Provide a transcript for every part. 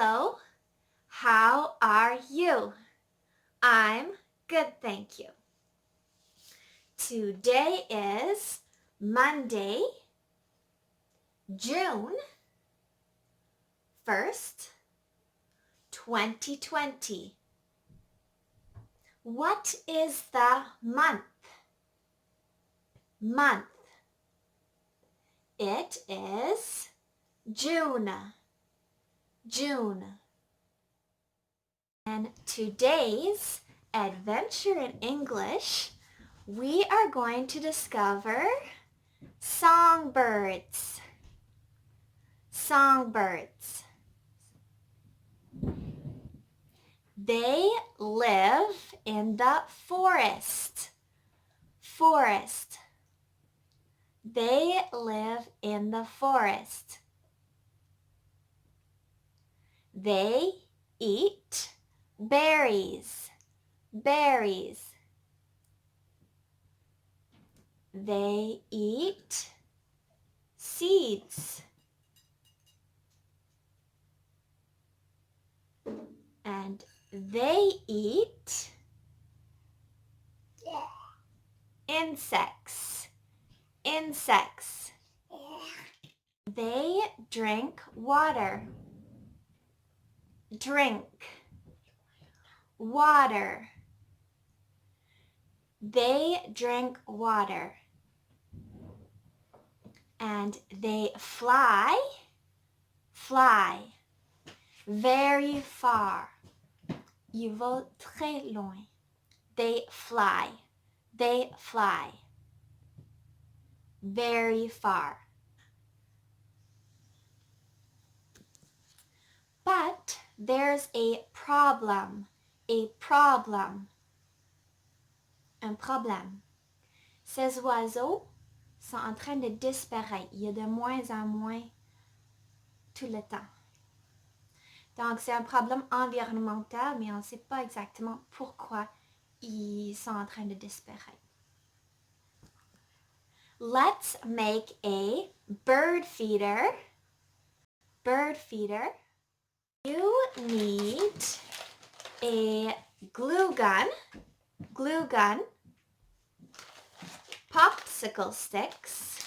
Hello, how are you? I'm good, thank you. Today is Monday, June 1st, 2020. What is the month? Month. It is June. June. And today's adventure in English, we are going to discover songbirds. Songbirds. They live in the forest. Forest. They live in the forest. They eat berries. Berries. They eat seeds. And they eat insects. Insects. They drink water. Drink. Water. They drink water. And they fly. Fly. Very far. Ils vont très loin. They fly. They fly. Very far. But there's a problem. A problem. Un problème. Ces oiseaux sont en train de disparaître. Il y a de moins en moins tout le temps. Donc, c'est un problème environnemental, mais on ne sait pas exactement pourquoi ils sont en train de disparaître. Let's make a bird feeder. Bird feeder. You need a glue gun. Glue gun. Popsicle sticks.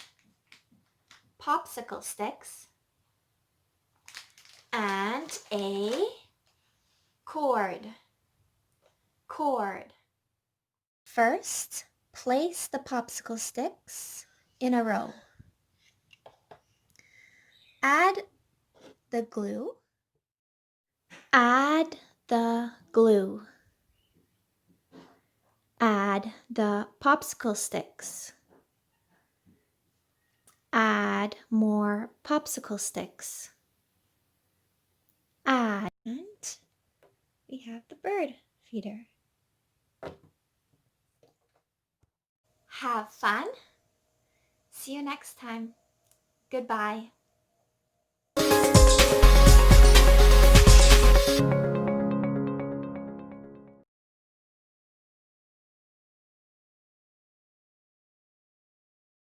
Popsicle sticks. And a cord. Cord. First, place the popsicle sticks in a row. Add the glue. Add the glue. Add the popsicle sticks. Add more popsicle sticks. Add. And we have the bird feeder. Have fun. See you next time. Goodbye.